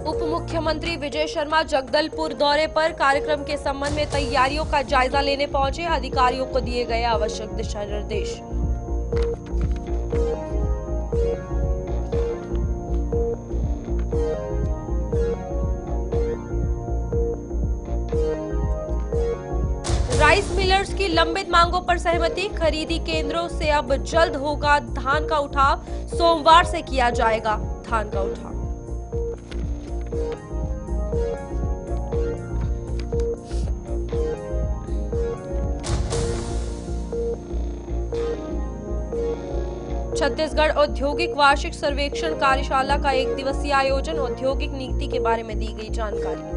उप मुख्यमंत्री विजय शर्मा जगदलपुर दौरे पर कार्यक्रम के संबंध में तैयारियों का जायजा लेने पहुंचे। अधिकारियों को दिए गए आवश्यक दिशा निर्देश। राइस मिलर्स की लंबित मांगों पर सहमति। खरीदी केंद्रों से अब जल्द होगा धान का उठाव। सोमवार से किया जाएगा धान का उठाव। छत्तीसगढ़ औद्योगिक वार्षिक सर्वेक्षण कार्यशाला का 1 दिवसीय आयोजन। औद्योगिक नीति के बारे में दी गई जानकारी।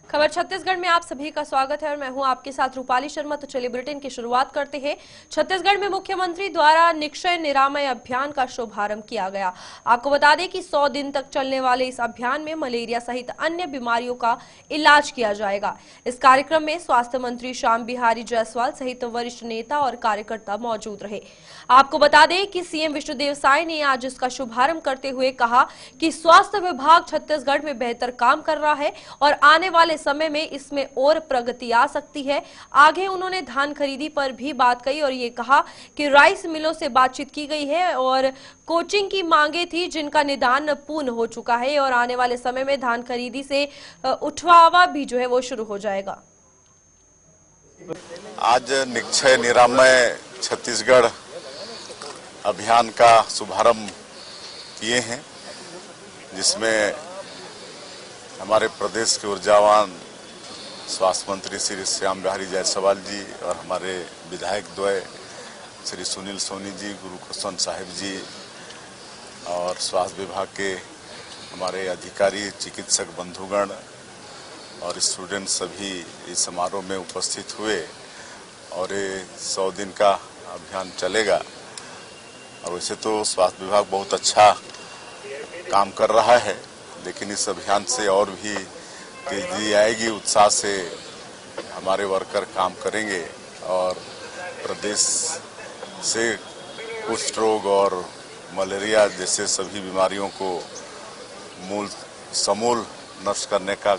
खबर छत्तीसगढ़ में आप सभी का स्वागत है और मैं हूं आपके साथ रूपाली शर्मा। तो चलिए बुलेटिन की शुरुआत करते हैं। छत्तीसगढ़ में मुख्यमंत्री द्वारा निक्षय निरामय अभियान का शुभारंभ किया गया। आपको बता दें कि 100 दिन तक चलने वाले इस अभियान में मलेरिया सहित अन्य बीमारियों का इलाज किया जाएगा। इस कार्यक्रम में स्वास्थ्य मंत्री श्याम बिहारी जायसवाल सहित वरिष्ठ नेता और कार्यकर्ता मौजूद रहे। आपको बता दें कि सीएम विष्णुदेव साय ने आज इसका शुभारंभ करते हुए कहा कि स्वास्थ्य विभाग छत्तीसगढ़ में बेहतर काम कर रहा है और आने वाले समय में इसमें और प्रगति आ सकती है। आगे उन्होंने धान खरीदी पर भी बात कही और ये कहा कि राइस मिलों से बातचीत की गई है और कोचिंग की मांगे थी जिनका निदान पूर्ण हो चुका है और आने वाले समय में धान खरीदी से उठवावा भी जो है वो शुरू हो जाएगा। आज निक्षय निरामय छत्तीसगढ़ अभियान का शुभारंभ किए हैं, जिसमें हमारे प्रदेश के ऊर्जावान स्वास्थ्य मंत्री श्री श्याम बिहारी जायसवाल जी और हमारे विधायक द्वय श्री सुनील सोनी जी, गुरुकृष्ण साहिब जी और स्वास्थ्य विभाग के हमारे अधिकारी, चिकित्सक बंधुगण और स्टूडेंट सभी इस समारोह में उपस्थित हुए और ये 100 दिन का अभियान चलेगा। और वैसे तो स्वास्थ्य विभाग बहुत अच्छा काम कर रहा है, लेकिन इस अभियान से और भी तेजी आएगी। उत्साह से हमारे वर्कर काम करेंगे और प्रदेश से कुष्ठ रोग और मलेरिया जैसे सभी बीमारियों को समूल नष्ट करने का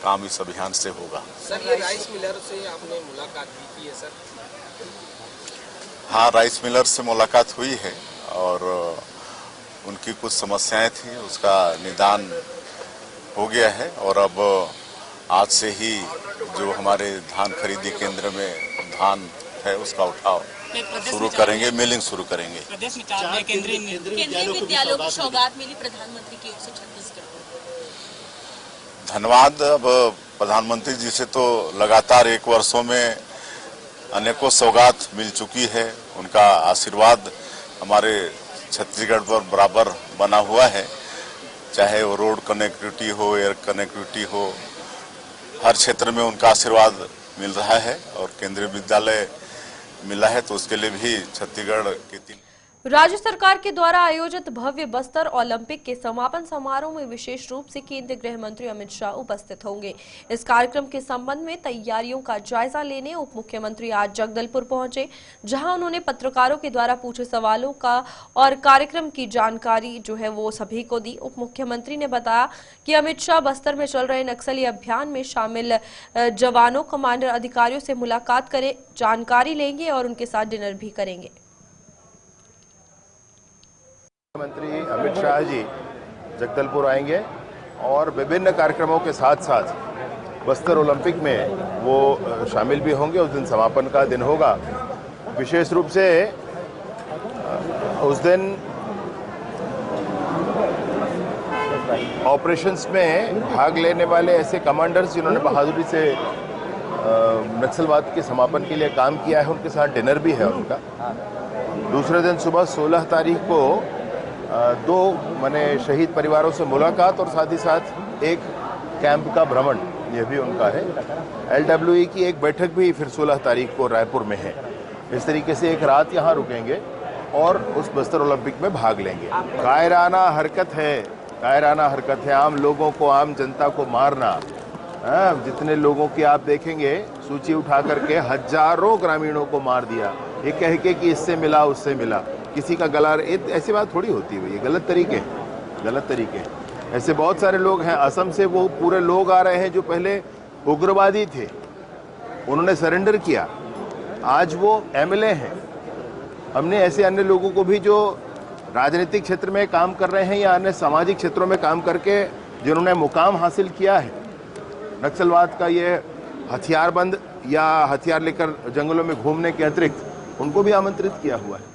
काम इस अभियान से होगा। सर, ये राइस मिलर से आपने मुलाकात भी की है सर? हाँ, राइस मिलर से मुलाकात हुई है और उनकी कुछ समस्याएं थी, उसका निदान हो गया है और अब आज से ही जो हमारे धान खरीदी केंद्र में धान है उसका उठाव शुरू करेंगे, मिलिंग शुरू करेंगे। प्रदेश में केंद्रीय विद्यालयों की सौगात मिली प्रधानमंत्री की ओर से छत्तीसगढ़ को। धन्यवाद। अब प्रधानमंत्री जी से तो लगातार 1 वर्षों में अनेकों सौगात मिल चुकी है। उनका आशीर्वाद हमारे छत्तीसगढ़ पर बराबर बना हुआ है, चाहे वो रोड कनेक्टिविटी हो, एयर कनेक्टिविटी हो, हर क्षेत्र में उनका आशीर्वाद मिल रहा है और केंद्रीय विद्यालय मिला है तो उसके लिए भी छत्तीसगढ़ के 3 राज्य सरकार के द्वारा आयोजित भव्य बस्तर ओलंपिक के समापन समारोह में विशेष रूप से केंद्रीय गृह मंत्री अमित शाह उपस्थित होंगे। इस कार्यक्रम के संबंध में तैयारियों का जायजा लेने उप मुख्यमंत्री आज जगदलपुर पहुंचे, जहां उन्होंने पत्रकारों के द्वारा पूछे सवालों का और कार्यक्रम की जानकारी जो है वो सभी को दी। उप मुख्यमंत्री ने बताया कि अमित शाह बस्तर में चल रहे नक्सली अभियान में शामिल जवानों, कमांडर, अधिकारियों से मुलाकात करे, जानकारी लेंगे और उनके साथ डिनर भी करेंगे। मंत्री अमित शाह जी जगदलपुर आएंगे और विभिन्न कार्यक्रमों के साथ साथ बस्तर ओलंपिक में वो शामिल भी होंगे। उस दिन समापन का दिन होगा। विशेष रूप से उस दिन ऑपरेशंस में भाग लेने वाले ऐसे कमांडर्स जिन्होंने बहादुरी से नक्सलवाद के समापन के लिए काम किया है, उनके साथ डिनर भी है उनका। दूसरे दिन सुबह 16 तारीख को 2 माने शहीद परिवारों से मुलाकात और साथ ही साथ एक कैंप का भ्रमण, यह भी उनका है। LWE की एक बैठक भी फिर 16 तारीख को रायपुर में है। इस तरीके से एक रात यहाँ रुकेंगे और उस बस्तर ओलंपिक में भाग लेंगे। कायराना हरकत है, कायराना हरकत है। आम लोगों को, आम जनता को मारना जितने लोगों की आप देखेंगे सूची उठा करके हजारों ग्रामीणों को मार दिया, ये कह के कि इससे मिला उससे मिला, किसी का गला, ऐसी बात थोड़ी होती है, ये गलत तरीके हैं। ऐसे बहुत सारे लोग हैं। असम से वो पूरे लोग आ रहे हैं जो पहले उग्रवादी थे, उन्होंने सरेंडर किया, आज वो एमएलए हैं। हमने ऐसे अन्य लोगों को भी जो राजनीतिक क्षेत्र में काम कर रहे हैं या अन्य सामाजिक क्षेत्रों में काम करके जिन्होंने मुकाम हासिल किया है, नक्सलवाद का ये हथियारबंद या हथियार लेकर जंगलों में घूमने के अतिरिक्त उनको भी आमंत्रित किया हुआ है।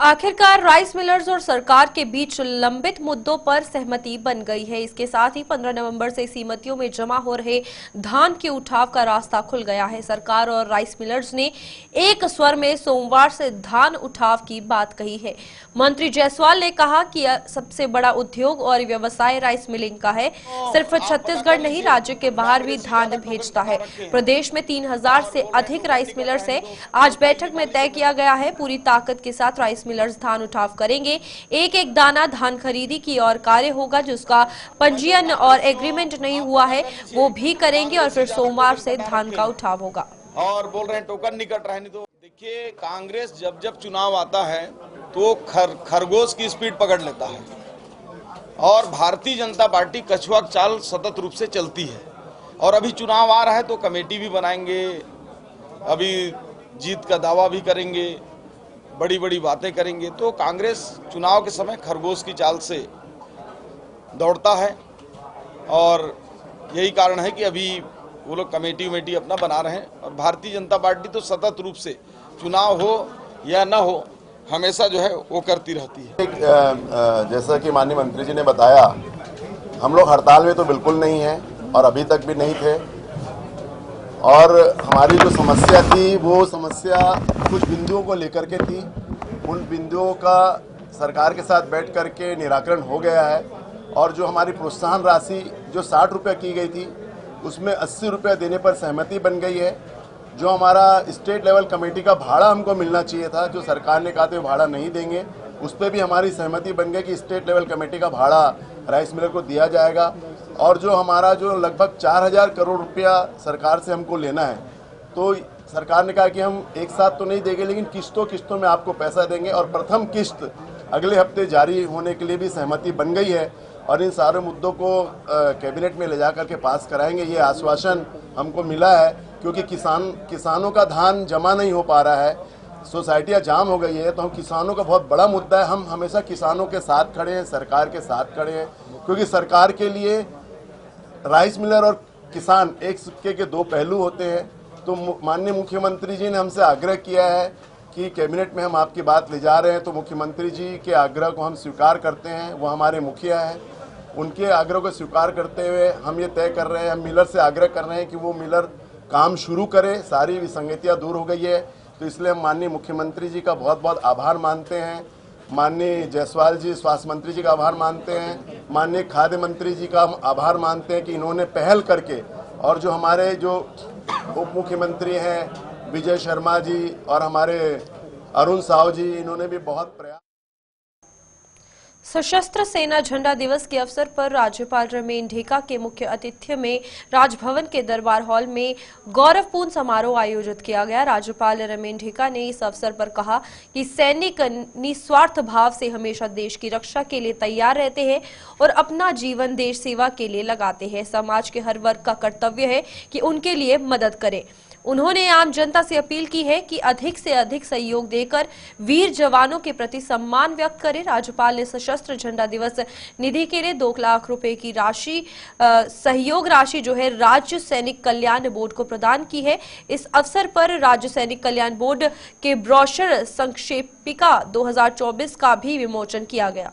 आखिरकार राइस मिलर्स और सरकार के बीच लंबित मुद्दों पर सहमति बन गई है। इसके साथ ही 15 नवंबर से सीमतियों में जमा हो रहे धान के उठाव का रास्ता खुल गया है। सरकार और राइस मिलर्स ने एक स्वर में सोमवार से धान उठाव की बात कही है। मंत्री जायसवाल ने कहा कि सबसे बड़ा उद्योग और व्यवसाय राइस मिलिंग का है। सिर्फ छत्तीसगढ़ नहीं, राज्य के बाहर भी धान भेजता है। प्रदेश में 3000 से अधिक राइस मिलर्स है। आज बैठक में तय किया गया है, पूरी ताकत के साथ राइस मिलर्स धान उठाव करेंगे। एक एक दाना धान खरीदी की और कार्य होगा, जिसका पंजीयन और एग्रीमेंट नहीं हुआ है वो भी करेंगे और फिर सोमवार से धान का उठाव होगा। और बोल रहे हैं टोकन नहीं कट रहा है। नहीं तो देखिए, कांग्रेस जब चुनाव आता है तो खरगोश की स्पीड पकड़ लेता है और भारतीय जनता पार्टी कछुआ चाल सतत रूप से चलती है। और अभी चुनाव आ रहा है तो कमेटी भी बनाएंगे, अभी जीत का दावा भी करेंगे, बड़ी बड़ी बातें करेंगे। तो कांग्रेस चुनाव के समय खरगोश की चाल से दौड़ता है और यही कारण है कि अभी वो लोग कमेटी अपना बना रहे हैं। और भारतीय जनता पार्टी तो सतत रूप से चुनाव हो या न हो हमेशा जो है वो करती रहती है। जैसा कि माननीय मंत्री जी ने बताया, हम लोग हड़ताल में तो बिल्कुल नहीं हैं और अभी तक भी नहीं थे। और हमारी जो समस्या थी वो समस्या कुछ बिंदुओं को लेकर के थी। उन बिंदुओं का सरकार के साथ बैठ कर के निराकरण हो गया है। और जो हमारी प्रोत्साहन राशि जो 60 रुपये की गई थी उसमें 80 रुपये देने पर सहमति बन गई है। जो हमारा स्टेट लेवल कमेटी का भाड़ा हमको मिलना चाहिए था, जो सरकार ने कहा था वो भाड़ा नहीं देंगे, उस पर भी हमारी सहमति बन गई कि स्टेट लेवल कमेटी का भाड़ा राइस मिलर को दिया जाएगा। और जो हमारा जो लगभग 4000 करोड़ रुपया सरकार से हमको लेना है, तो सरकार ने कहा कि हम एक साथ तो नहीं देंगे लेकिन किस्तों में आपको पैसा देंगे। और प्रथम किस्त अगले हफ्ते जारी होने के लिए भी सहमति बन गई है और इन सारे मुद्दों को कैबिनेट में ले जा करके पास कराएंगे। ये आश्वासन हमको मिला है क्योंकि किसानों का धान जमा नहीं हो पा रहा है, सोसाइटियाँ जाम हो गई है। तो हम किसानों का बहुत बड़ा मुद्दा है, हम हमेशा किसानों के साथ खड़े हैं, सरकार के साथ खड़े हैं। क्योंकि सरकार के लिए राइस मिलर और किसान एक सिक्के के दो पहलू होते हैं। तो माननीय मुख्यमंत्री जी ने हमसे आग्रह किया है कि कैबिनेट में हम आपकी बात ले जा रहे हैं, तो मुख्यमंत्री जी के आग्रह को हम स्वीकार करते हैं। वो हमारे मुखिया हैं, उनके आग्रह को स्वीकार करते हुए हम ये तय कर रहे हैं, हम मिलर से आग्रह कर रहे हैं कि वो मिलर काम शुरू करे। सारी विसंगतियाँ दूर हो गई है, तो इसलिए हम माननीय मुख्यमंत्री जी का बहुत बहुत आभार मानते हैं। माननीय जायसवाल जी स्वास्थ्य मंत्री जी का आभार मानते हैं, माननीय खाद्य मंत्री जी का हम आभार मानते हैं कि इन्होंने पहल करके, और जो हमारे जो उप मुख्यमंत्री हैं विजय शर्मा जी और हमारे अरुण साव जी, इन्होंने भी बहुत प्रयास। सशस्त्र सेना झंडा दिवस के अवसर पर राज्यपाल रमेन ढेका के मुख्य आतिथ्य में राजभवन के दरबार हॉल में गौरवपूर्ण समारोह आयोजित किया गया। राज्यपाल रमेन ढेका ने इस अवसर पर कहा कि सैनिक निस्वार्थ भाव से हमेशा देश की रक्षा के लिए तैयार रहते हैं और अपना जीवन देश सेवा के लिए लगाते हैं। समाज के हर वर्ग का कर्तव्य है कि उनके लिए मदद करे। उन्होंने आम जनता से अपील की है कि अधिक से अधिक सहयोग देकर वीर जवानों के प्रति सम्मान व्यक्त करें। राज्यपाल ने सशस्त्र झंडा दिवस निधि के लिए 2 लाख रुपए की राशि सहयोग राशि जो है राज्य सैनिक कल्याण बोर्ड को प्रदान की है। इस अवसर पर राज्य सैनिक कल्याण बोर्ड के ब्रोशर संक्षेपिका 2024 का भी विमोचन किया गया।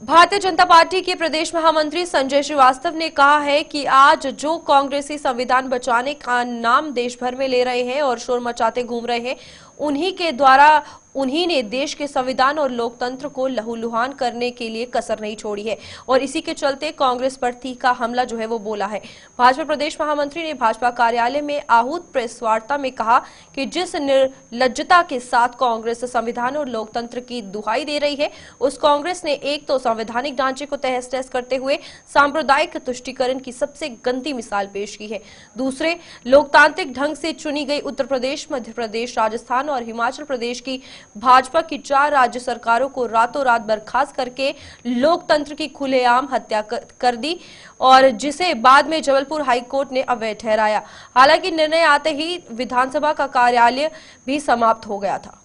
भारतीय जनता पार्टी के प्रदेश महामंत्री संजय श्रीवास्तव ने कहा है कि आज जो कांग्रेसी संविधान बचाने का नाम देश भर में ले रहे हैं और शोर मचाते घूम रहे हैं, उन्हीं के द्वारा उन्हीं ने देश के संविधान और लोकतंत्र को लहूलुहान करने के लिए कसर नहीं छोड़ी है और इसी के चलते कांग्रेस पर तीखा हमला जो है वो बोला है। भाजपा प्रदेश महामंत्री ने भाजपा कार्यालय में आहूत प्रेस वार्ता में कहा कि जिस निर्लज्जता के साथ कांग्रेस संविधान और लोकतंत्र की दुहाई दे रही है, उस कांग्रेस ने एक तो संवैधानिक ढांचे को तहस नहस करते हुए सांप्रदायिक तुष्टीकरण की सबसे गंदी मिसाल पेश की है। दूसरे, लोकतांत्रिक ढंग से चुनी गई उत्तर प्रदेश, मध्य प्रदेश, राजस्थान और हिमाचल प्रदेश की भाजपा की 4 राज्य सरकारों को रातों रात बर्खास्त करके लोकतंत्र की खुलेआम हत्या कर दी और जिसे बाद में जबलपुर हाईकोर्ट ने अवैध ठहराया। हालांकि निर्णय आते ही विधानसभा का कार्यालय भी समाप्त हो गया था।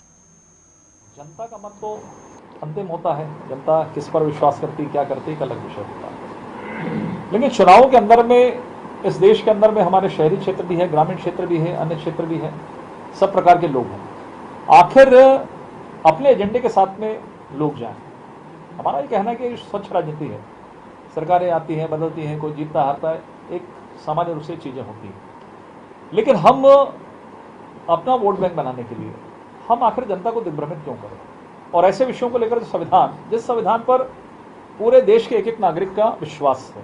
जनता का मत तो अंतिम होता है, जनता किस पर विश्वास करती, क्या करती, एक अलग विषय होता है। लेकिन चुनावों के अंदर में, इस देश के अंदर में हमारे शहरी क्षेत्र भी है, ग्रामीण क्षेत्र भी है, अन्य क्षेत्र भी है, सब प्रकार के लोग हैं। आखिर अपने एजेंडे के साथ में लोग जाएं। हमारा ये कहना है कि स्वच्छ राजनीति है, सरकारें आती हैं, बदलती हैं, कोई जीतता हारता है, एक सामान्य रूप से चीजें होती हैं। लेकिन हम अपना वोट बैंक बनाने के लिए हम आखिर जनता को दिग्भ्रमित क्यों करें? और ऐसे विषयों को लेकर जिस संविधान पर पूरे देश के एक एक नागरिक का विश्वास है,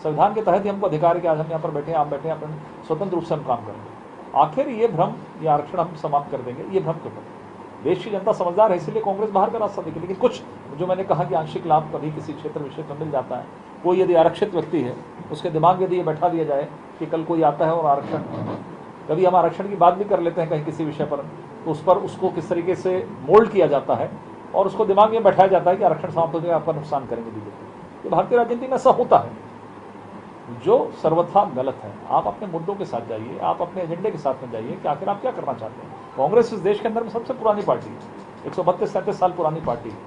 संविधान के तहत ही हमको अधिकार है कि आज हम यहाँ पर बैठे, आप बैठे, अपन स्वतंत्र रूप से हम काम करेंगे। आखिर ये भ्रम, ये आरक्षण हम समाप्त कर देंगे, ये भ्रम क्यों करें? देश की जनता समझदार है, इसलिए कांग्रेस बाहर का रास्ता देखे। लेकिन कुछ जो मैंने कहा कि आंशिक लाभ कभी किसी क्षेत्र विशेष में मिल जाता है, कोई यदि आरक्षित व्यक्ति है, उसके दिमाग में यदि ये बैठा दिया जाए कि कल कोई आता है और आरक्षण, कभी हम आरक्षण की बात भी कर लेते हैं कहीं किसी विषय पर, तो उस पर उसको किस तरीके से मोल्ड किया जाता है और उसको दिमाग में बैठाया जाता है कि आरक्षण समाप्त हो जाएगा, आपका नुकसान करेंगे बीजेपी। ये भारतीय राजनीति में ऐसा होता है जो सर्वथा गलत है। आप अपने मुद्दों के साथ जाइए, आप अपने एजेंडे के साथ में जाइए कि आखिर आप क्या करना चाहते हैं। कांग्रेस इस देश के अंदर में सबसे पुरानी पार्टी है, 132-37 साल पुरानी पार्टी है,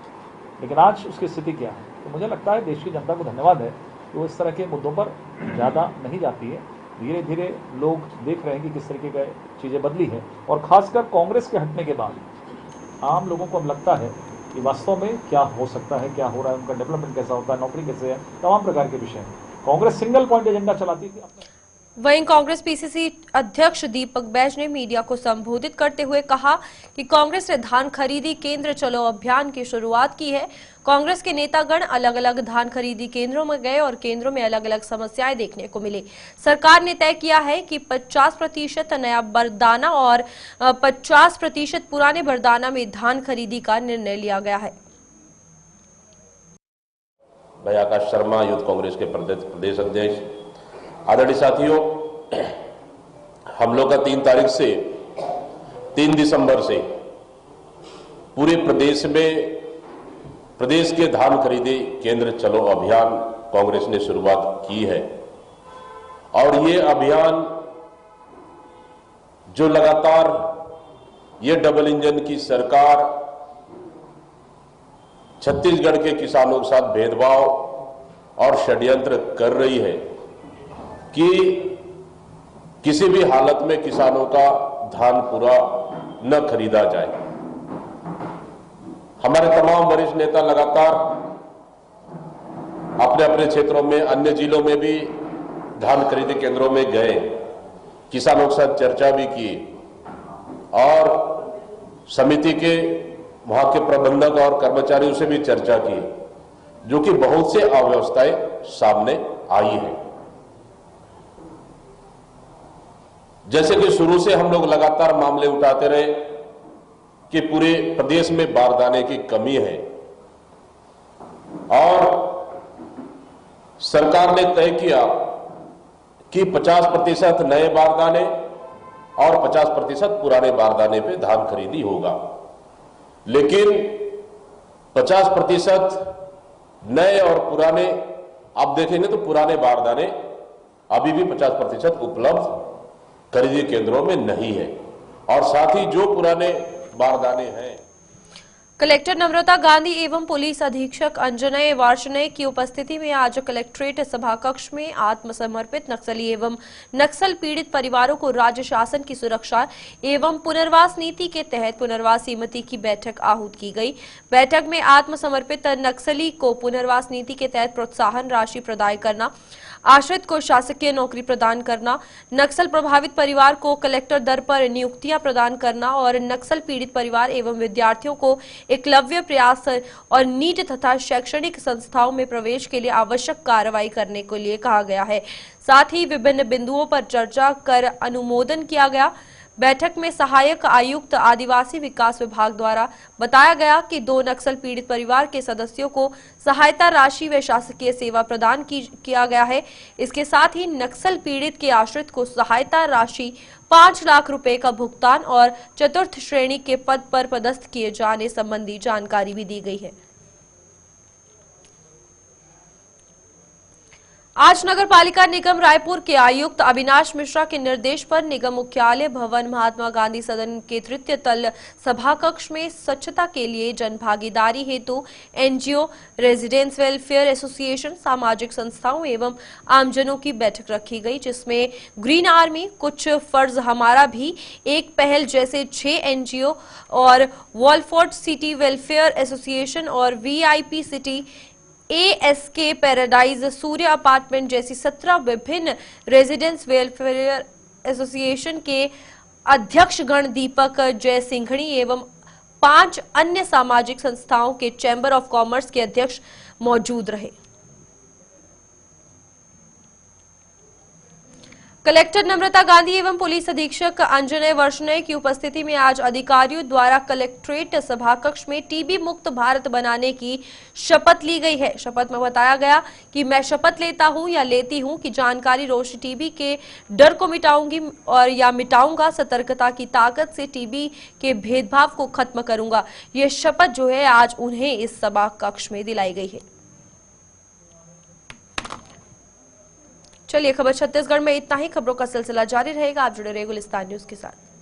लेकिन आज उसकी स्थिति क्या है? तो मुझे लगता है देश की जनता को धन्यवाद है कि वो इस तरह के मुद्दों पर ज़्यादा नहीं जाती है। धीरे धीरे लोग देख रहे हैं कि किस तरीके की चीज़ें बदली है और खासकर कांग्रेस के हटने के बाद आम लोगों को अब लगता है कि वास्तव में क्या हो सकता है, क्या हो रहा है, उनका डेवलपमेंट कैसा होता है, नौकरी कैसे है, तमाम प्रकार के विषय हैं। कांग्रेस सिंगल पॉइंट एजेंडा चलाती थी। वहीं कांग्रेस पीसीसी अध्यक्ष दीपक बैज ने मीडिया को संबोधित करते हुए कहा कि कांग्रेस ने धान खरीदी केंद्र चलो अभियान की शुरुआत की है। कांग्रेस के नेतागण अलग अलग धान खरीदी केंद्रों में गए और केंद्रों में अलग अलग समस्याएं देखने को मिली। सरकार ने तय किया है कि 50% नया बरदाना और 50% पुराने बरदाना में धान खरीदी का निर्णय लिया गया है। भाई आकाश शर्मा, यूथ कांग्रेस के प्रदेश अध्यक्ष, आदरणीय साथियों, हम लोग का 3 तारीख से 3 दिसंबर से पूरे प्रदेश में प्रदेश के धान खरीदी केंद्र चलो अभियान कांग्रेस ने शुरुआत की है और ये अभियान जो लगातार ये डबल इंजन की सरकार छत्तीसगढ़ के किसानों के साथ भेदभाव और षड्यंत्र कर रही है कि किसी भी हालत में किसानों का धान पूरा न खरीदा जाए। हमारे तमाम वरिष्ठ नेता लगातार अपने अपने क्षेत्रों में, अन्य जिलों में भी धान खरीदी केंद्रों में गए, किसानों के साथ चर्चा भी की और समिति के वहां के प्रबंधक और कर्मचारियों से भी चर्चा की, जो कि बहुत से अव्यवस्थाएं सामने आई है। जैसे कि शुरू से हम लोग लगातार मामले उठाते रहे कि पूरे प्रदेश में बारदाने की कमी है और सरकार ने तय किया कि 50% नए बारदाने और 50% पुराने बारदाने पे धान खरीदी होगा। लेकिन 50% नए और पुराने, आप देखेंगे तो पुराने बारदाने अभी भी 50% उपलब्ध खरीदी केंद्रों में नहीं है और साथ ही जो पुराने बारदाने हैं। कलेक्टर नम्रता गांधी एवं पुलिस अधीक्षक अंजनय वार्ष्णेय की उपस्थिति में आज कलेक्ट्रेट सभाकक्ष में आत्मसमर्पित नक्सली एवं नक्सल पीड़ित परिवारों को राज्य शासन की सुरक्षा एवं पुनर्वास नीति के तहत पुनर्वास समिति की बैठक आहूत की गई। बैठक में आत्मसमर्पित नक्सली को पुनर्वास नीति के तहत प्रोत्साहन राशि प्रदान करना, आश्रित को शासकीय नौकरी प्रदान करना, नक्सल प्रभावित परिवार को कलेक्टर दर पर नियुक्तियां प्रदान करना और नक्सल पीड़ित परिवार एवं विद्यार्थियों को एकलव्य प्रयास और नीट तथा शैक्षणिक संस्थाओं में प्रवेश के लिए आवश्यक कार्रवाई करने के लिए कहा गया है। साथ ही विभिन्न बिंदुओं पर चर्चा कर अनुमोदन किया गया। बैठक में सहायक आयुक्त आदिवासी विकास विभाग द्वारा बताया गया कि 2 नक्सल पीड़ित परिवार के सदस्यों को सहायता राशि व शासकीय सेवा प्रदान किया गया है। इसके साथ ही नक्सल पीड़ित के आश्रित को सहायता राशि 5 लाख रुपए का भुगतान और चतुर्थ श्रेणी के पद पर पदस्थ किए जाने संबंधी जानकारी भी दी गई है। आज नगर पालिका निगम रायपुर के आयुक्त अविनाश मिश्रा के निर्देश पर निगम मुख्यालय भवन महात्मा गांधी सदन के तृतीय तल सभा कक्ष में स्वच्छता के लिए जनभागीदारी हेतु एनजीओ, रेजिडेंट्स वेलफेयर एसोसिएशन, सामाजिक संस्थाओं एवं आमजनों की बैठक रखी गई, जिसमें ग्रीन आर्मी, कुछ फर्ज हमारा भी एक पहल जैसे 6 एनजीओ और वॉलफोर्ड सिटी वेलफेयर एसोसिएशन और वीआईपी सिटी ASK पैराडाइज, सूर्य अपार्टमेंट जैसी 17 विभिन्न रेजिडेंट्स वेलफेयर एसोसिएशन के अध्यक्षगण दीपक जय सिंघणी एवं 5 अन्य सामाजिक संस्थाओं के चैंबर ऑफ कॉमर्स के अध्यक्ष मौजूद रहे। कलेक्टर नम्रता गांधी एवं पुलिस अधीक्षक अंजनय वर्षनय की उपस्थिति में आज अधिकारियों द्वारा कलेक्ट्रेट सभाकक्ष में टीबी मुक्त भारत बनाने की शपथ ली गई है। शपथ में बताया गया कि मैं शपथ लेता हूं या लेती हूं कि जानकारी रोशनी टीबी के डर को मिटाऊंगी और या मिटाऊंगा, सतर्कता की ताकत से टीबी के भेदभाव को खत्म करूंगा। ये शपथ जो है आज उन्हें इस सभा कक्ष में दिलाई गई है। चलिए, खबर छत्तीसगढ़ में इतना ही। खबरों का सिलसिला जारी रहेगा। आप जुड़े रहिए गुलिस्तान न्यूज के साथ।